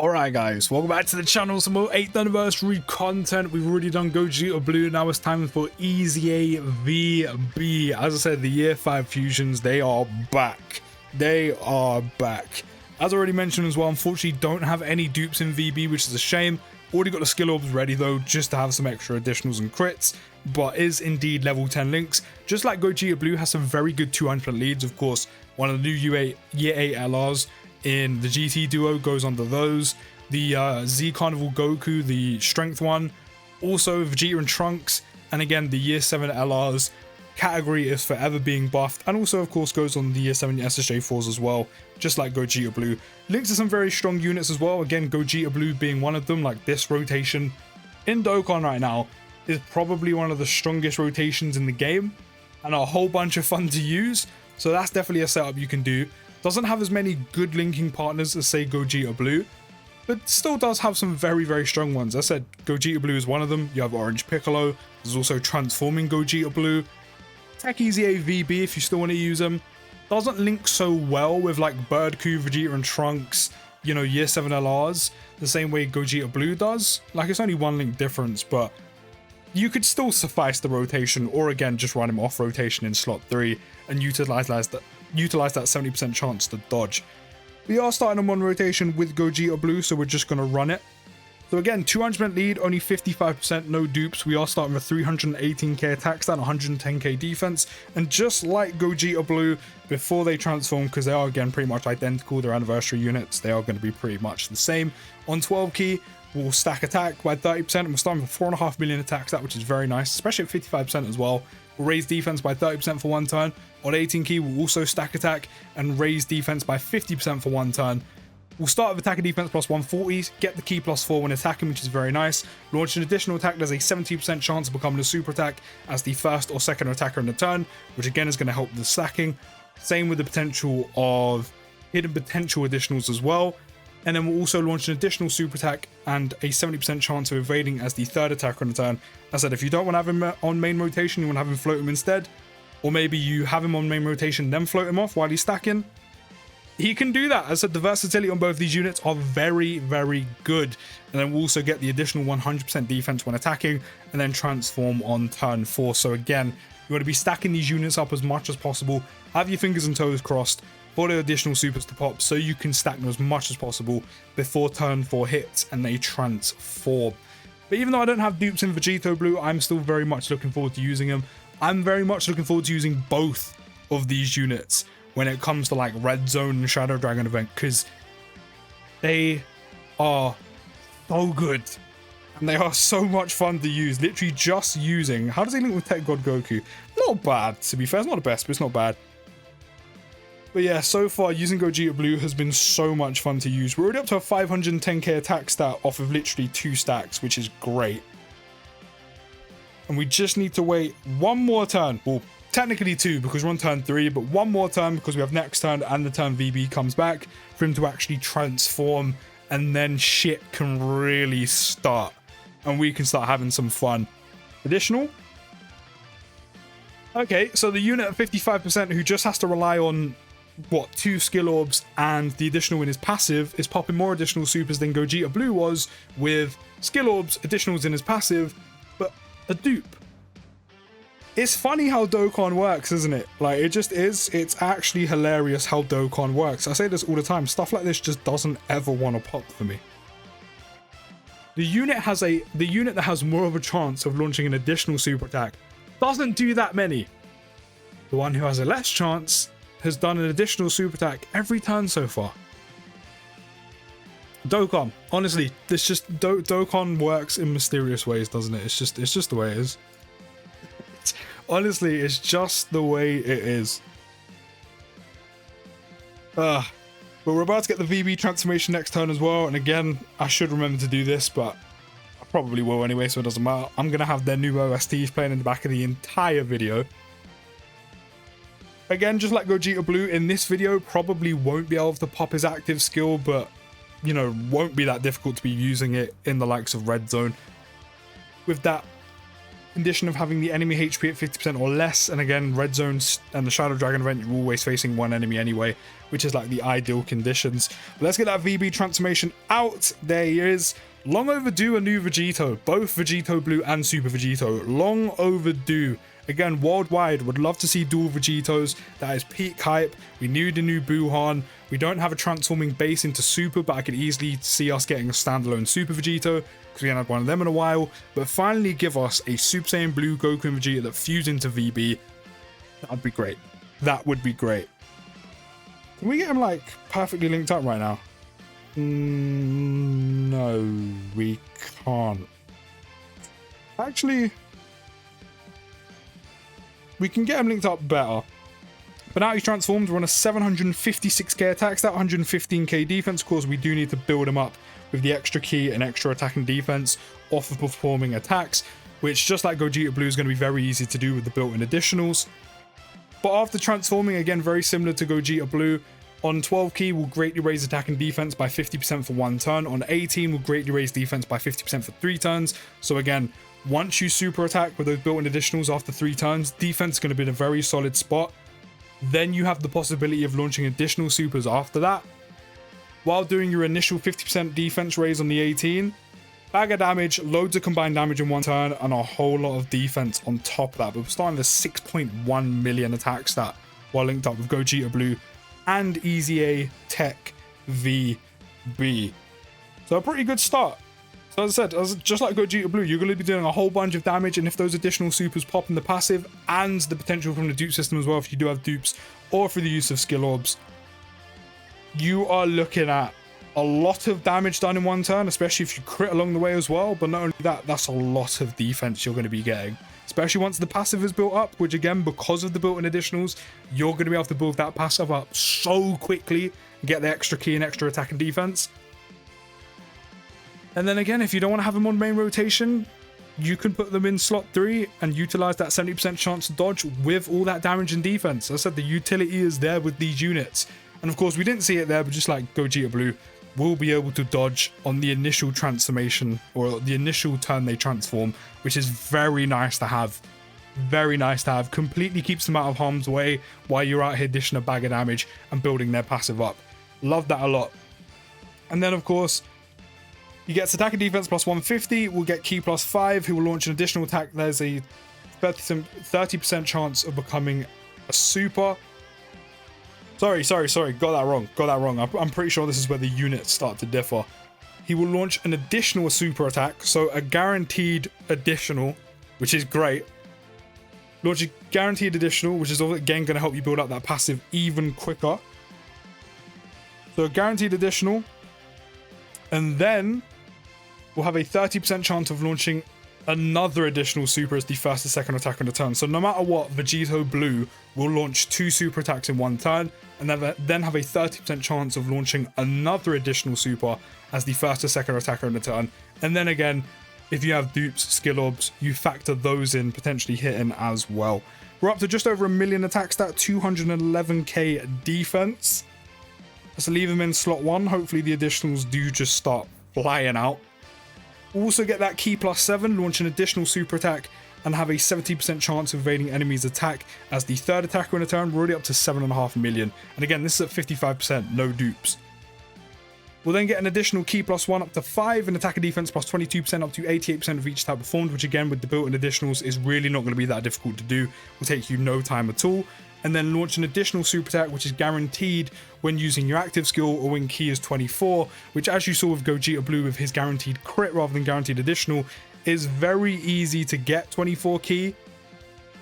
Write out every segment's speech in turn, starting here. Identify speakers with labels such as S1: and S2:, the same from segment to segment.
S1: Alright guys, welcome back to the channel. Some more 8th anniversary content. We've already done Gogeta Blue, now it's time for EZA VB. As I said, the year 5 fusions, they are back. They are back. As already mentioned as well, unfortunately don't have any dupes in VB, which is a shame. Already got the skill orbs ready though, just to have some extra additionals and crits, but is indeed level 10 links. Just like Gogeta Blue has some very good 200% leads, of course, one of the new year 8 LRs in the GT duo goes under those. The Z Carnival Goku, the strength one, also Vegeta and Trunks, and again the year 7 LRs category is forever being buffed, and also of course goes on the year 7 SSJ4s as well, just like Gogeta Blue. Links to some very strong units as well, again Gogeta Blue being one of them. Like, this rotation in Dokkan right now is probably one of the strongest rotations in the game and a whole bunch of fun to use, so that's definitely a setup you can do. Doesn't have as many good linking partners as say Gogeta Blue, but still does have some very strong ones. As I said, Gogeta Blue is one of them. You have Orange Piccolo, there's also transforming Gogeta Blue. TEQ EZA VB if you still want to use them. Doesn't link so well with like Bird Coup, Vegeta and Trunks, you know, year 7 LRs, the same way Gogeta Blue does. Like, it's only one link difference, but you could still suffice the rotation, or again just run him off rotation in slot 3 and utilize that 70% chance to dodge. We are starting on one rotation with Gogeta Blue, so we're just going to run it. So again, 200% lead, only 55%, no dupes. We are starting with 318k attack stat, 110k defense, and just like Gogeta Blue before they transform, because they are again pretty much identical, their anniversary units, they are going to be pretty much the same. On 12 key, we'll stack attack by 30%, and we're starting with 4.5 million attack stat, which is very nice, especially at 55% as well. We'll raise defense by 30% for one turn. On 18 key, we'll also stack attack and raise defense by 50% for one turn. We'll start with attack and defense plus 140s, get the key plus 4 when attacking, which is very nice. Launch an additional attack, there's a 70% chance of becoming a super attack as the first or second attacker in the turn, which again is going to help with the stacking. Same with the potential of hidden potential additionals as well. And then we'll also launch an additional super attack and a 70% chance of evading as the third attacker on the turn. As I said, if you don't want to have him on main rotation, you want to have him float him instead, or maybe you have him on main rotation then float him off while he's stacking, he can do that. As I said, the versatility on both these units are very good. And then we'll also get the additional 100% defense when attacking, and then transform on turn 4. So again, you want to be stacking these units up as much as possible. Have your fingers and toes crossed for the additional supers to pop, so you can stack them as much as possible before turn 4 hits and they transform. But even though I don't have dupes in Vegito Blue, I'm still very much looking forward to using them. I'm very much looking forward to using both of these units when it comes to like Red Zone and Shadow Dragon event, because they are so good and they are so much fun to use. Literally just using, how does he link with Tech God Goku? Not bad, to be fair. It's not the best, but it's not bad. But yeah, so far using Gogeta Blue has been so much fun to use. We're already up to a 510k attack stat off of literally 2 stacks, which is great. And we just need to wait one more turn. Well, technically 2 because we're on turn 3, but one more turn because we have next turn and the turn VB comes back for him to actually transform, and then shit can really start and we can start having some fun. Additional. Okay, so the unit at 55% who just has to rely on what, 2 skill orbs and the additional in his passive is popping more additional supers than Gogeta Blue was with skill orbs, additionals in his passive, but a dupe. It's funny how Dokkan works, isn't it? Like, it just is. It's actually hilarious how Dokkan works. I say this all the time. Stuff like this just doesn't ever want to pop for me. The unit that has more of a chance of launching an additional super attack doesn't do that many. The one who has a less chance has done an additional super attack every turn so far. Dokkan, honestly, this just Dokkan works in mysterious ways, doesn't it? It's just the way it is. Honestly, it's just the way it is. But we're about to get the VB transformation next turn as well, and again, I should remember to do this, but I probably will anyway, so it doesn't matter. I'm gonna have their new OSTs playing in the back of the entire video. Again, just like Gogeta Blue, in this video, probably won't be able to pop his active skill, but, you know, won't be that difficult to be using it in the likes of Red Zone. With that condition of having the enemy HP at 50% or less, and again, red zones and the Shadow Dragon event, you're always facing one enemy anyway, which is like the ideal conditions. But let's get that VB transformation out. There he is. Long overdue a new Vegito, both Vegito Blue and Super Vegito. Long overdue. Again, worldwide, would love to see dual Vegitos. That is peak hype. We need a new Buuhan. We don't have a transforming base into Super, but I could easily see us getting a standalone Super Vegito, because we haven't had one of them in a while. But finally give us a Super Saiyan Blue Goku and Vegeta that fuse into VB. That would be great. That would be great. Can we get him, like, perfectly linked up right now? No, we can't. Actually, we can get him linked up better. But now he's transformed, we're on a 756k attacks, that 115k defense. Of course, we do need to build him up with the extra key and extra attack and defense off of performing attacks, which, just like Gogeta Blue, is going to be very easy to do with the built-in additionals. But after transforming, again, very similar to Gogeta Blue, on 12 key will greatly raise attack and defense by 50% for 1 turn. On 18 will greatly raise defense by 50% for 3 turns. So again, once you super attack with those built-in additionals after 3 turns, defense is going to be in a very solid spot. Then you have the possibility of launching additional supers after that, while doing your initial 50% defense raise on the 18. Bag of damage, loads of combined damage in 1 turn, and a whole lot of defense on top of that. But we're starting the 6.1 million attack stat while linked up with Gogeta Blue and EZA TEQ VB. So a pretty good start. So as I said, just like Gogeta Blue, you're going to be doing a whole bunch of damage, and if those additional supers pop in the passive, and the potential from the dupe system as well, if you do have dupes, or through the use of skill orbs, you are looking at a lot of damage done in 1 turn, especially if you crit along the way as well. But not only that, that's a lot of defense you're going to be getting, especially once the passive is built up, which again, because of the built-in additionals, you're going to be able to build that passive up so quickly and get the extra key and extra attack and defense. And then again, if you don't want to have them on main rotation, you can put them in slot 3 and utilize that 70% chance to dodge with all that damage and defense. As I said, the utility is there with these units. And of course, we didn't see it there, but just like Gogeta Blue, we'll be able to dodge on the initial transformation, or the initial turn they transform, which is very nice to have. Very nice to have. Completely keeps them out of harm's way while you're out here dishing a bag of damage and building their passive up. Love that a lot. And then of course, he gets attack and defense plus 150. We'll get key plus 5, who will launch an additional attack. There's a 30% chance of becoming a super. Sorry. Got that wrong. I'm pretty sure this is where the units start to differ. He will launch an additional super attack. So a guaranteed additional, which is great. Launch a guaranteed additional, which is again going to help you build up that passive even quicker. So a guaranteed additional. And then we'll have a 30% chance of launching another additional super as the first and second attack on the turn. So no matter what, Vegito Blue will launch 2 super attacks in 1 turn, and then have a 30% chance of launching another additional super as the first or second attacker on the turn. And then again, if you have dupes, skill orbs, you factor those in, potentially hitting as well. We're up to just over 1 million attack stat, 211k defense. Let's leave them in slot 1. Hopefully the additionals do just start flying out. Also get that key plus 7, launch an additional super attack, and have a 70% chance of evading enemies' attack as the third attacker in a turn. We're already up to 7.5 million. And again, this is at 55%, no dupes. We'll then get an additional key plus 1 up to 5, and attack and defense plus 22% up to 88% of each type performed, which again, with the built-in additionals, is really not going to be that difficult to do. Will take you no time at all. And then launch an additional super attack, which is guaranteed when using your active skill or when key is 24, which, as you saw with Gogeta Blue with his guaranteed crit rather than guaranteed additional, is very easy to get 24 key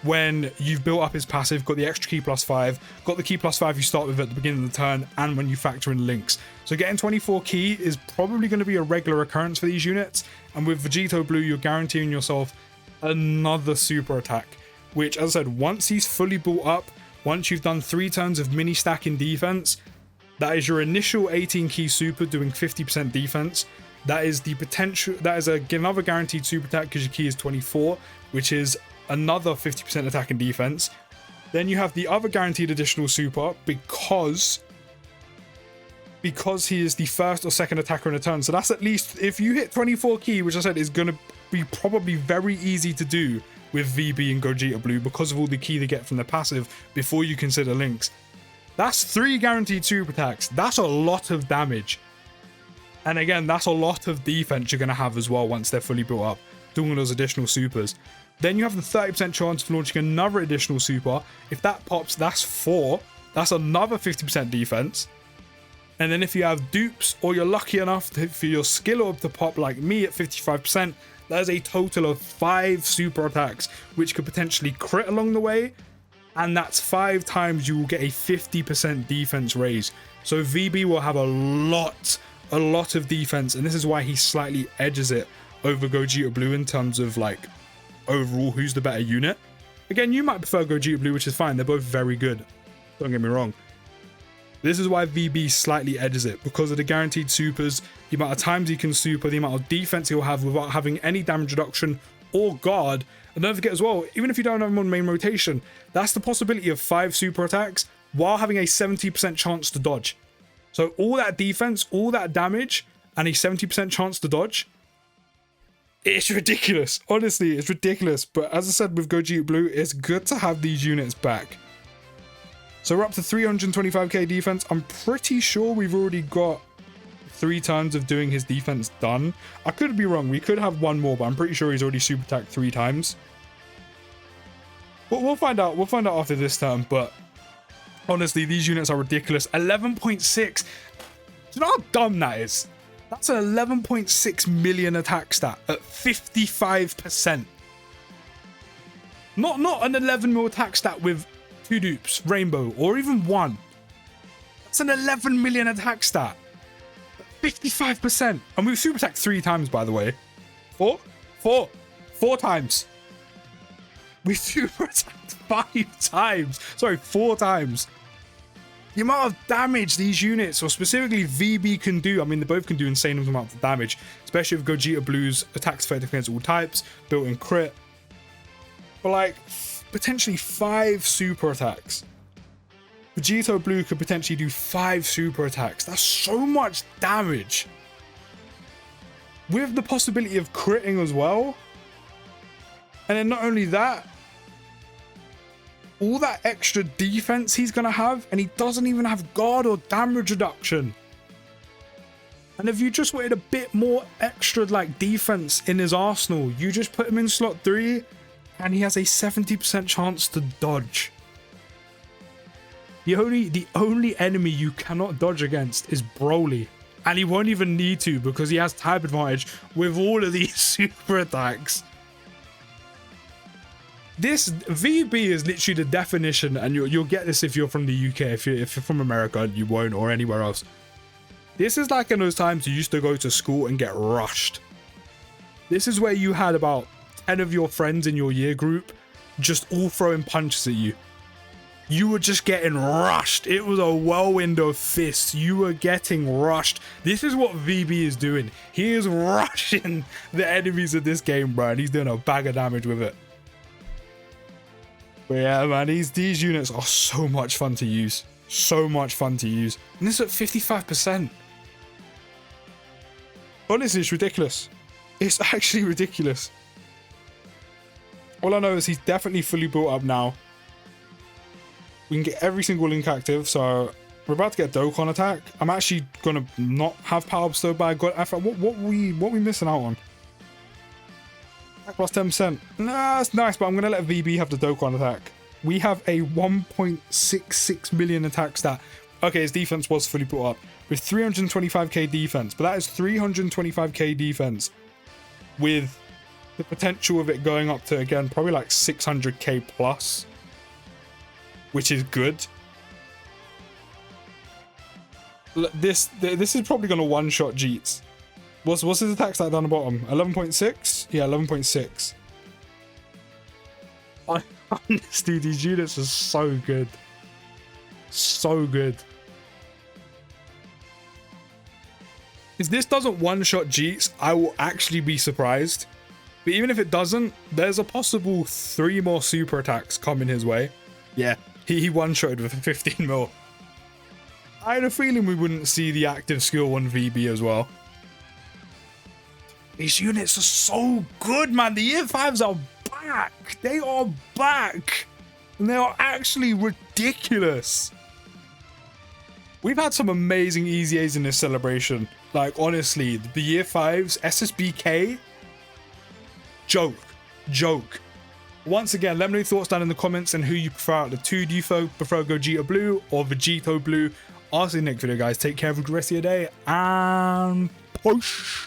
S1: when you've built up his passive, got the extra key plus 5, got the key plus 5 you start with at the beginning of the turn, and when you factor in links. So getting 24 key is probably going to be a regular occurrence for these units, and with Vegito Blue, you're guaranteeing yourself another super attack, which, as I said, once he's fully built up, once you've done 3 turns of mini stacking defense, that is your initial 18 key super doing 50% defense. That is the potential, that is another guaranteed super attack because your key is 24, which is another 50% attack and defense. Then you have the other guaranteed additional super because he is the first or second attacker in a turn. So that's at least, if you hit 24 key, which I said is going to be probably very easy to do with VB and Gogeta Blue because of all the ki they get from the passive before you consider links. That's 3 guaranteed super attacks. That's a lot of damage. And again, that's a lot of defense you're going to have as well once they're fully built up, doing those additional supers. Then you have the 30% chance of launching another additional super. If that pops, that's 4. That's another 50% defense. And then if you have dupes, or you're lucky enough for your skill orb to pop like me at 55%, that is a total of 5 super attacks, which could potentially crit along the way. And that's 5 times you will get a 50% defense raise. So VB will have a lot of defense, and this is why he slightly edges it over Gogeta Blue in terms of like overall who's the better unit. Again, you might prefer Gogeta Blue, which is fine. They're both very good. Don't get me wrong. This is why VB slightly edges it, because of the guaranteed supers, the amount of times he can super, the amount of defense he'll have without having any damage reduction or guard. And don't forget as well, even if you don't have him on main rotation, that's the possibility of 5 super attacks while having a 70% chance to dodge. So all that defense, all that damage, and a 70% chance to dodge, it's ridiculous. Honestly, it's ridiculous. But as I said with Gogeta Blue, it's good to have these units back. So we're up to 325k defense. I'm pretty sure we've already got 3 turns of doing his defense done. I could be wrong. We could have one more, but I'm pretty sure he's already super attacked 3 times. But we'll find out. We'll find out after this turn. But honestly, these units are ridiculous. 11.6. Do you know how dumb that is? That's an 11.6 million attack stat at 55%. Not an 11 mil attack stat with 2 dupes, rainbow, or even 1. That's an 11 million attack stat. 55%. And we've super attacked 3 times, by the way. 4 times. We super attacked 5 times. Sorry, 4 times. The amount of damage these units, or specifically VB, can do. I mean, they both can do insane amounts of damage, especially with Gogeta Blue's attacks effective against all types, built-in crit. But like, potentially 5 super attacks. Vegito Blue could potentially do 5 super attacks. That's so much damage. With the possibility of critting as well. And then not only that, all that extra defense he's going to have, and he doesn't even have guard or damage reduction. And if you just wanted a bit more extra like defense in his arsenal, you just put him in slot 3, and he has a 70% chance to dodge. The only enemy you cannot dodge against is Broly. And he won't even need to, because he has type advantage with all of these super attacks. This VB is literally the definition, and you'll get this if you're from the UK. If you're from America, you won't, or anywhere else. This is like in those times you used to go to school and get rushed. This is where you had about 10 of your friends in your year group just all throwing punches at you. You were just getting rushed. It was a whirlwind of fists. You were getting rushed. This is what VB is doing. He is rushing the enemies of this game, bro, and he's doing a bag of damage with it. But yeah, man, these units are so much fun to use. So much fun to use. And this is at 55%. Honestly, it's ridiculous. It's actually ridiculous. All I know is he's definitely fully built up now. We can get every single link active, so we're about to get Dokkan attack. I'm actually gonna not have power bestowed by God. What we missing out on? Attack plus 10%. Nah, that's nice, but I'm gonna let VB have the Dokkan attack. We have a 1.66 million attack stat. Okay, his defense was fully built up with 325k defense, but that is 325k defense with the potential of it going up to, again, probably like 600k plus, which is good. This is probably gonna one-shot Jeets. What's his attack stat down the bottom? 11.6? Yeah, 11.6. Honestly, these units are so good. So good. If this doesn't one-shot Jeets, I will actually be surprised. But even if it doesn't, there's a possible 3 more super attacks coming his way. Yeah, he one-shotted with a 15 mil. I had a feeling we wouldn't see the active skill on VB as well. These units are so good, man. The year 5s are back. They are back. And they are actually ridiculous. We've had some amazing EZAs in this celebration. Like, honestly, the year 5s, SSBK, joke. Once again, let me know your thoughts down in the comments and who you prefer out of the two. Do you prefer Gogeta Blue or Vegito Blue? I'll see you next video, guys. Take care, have a good rest of your day, and push.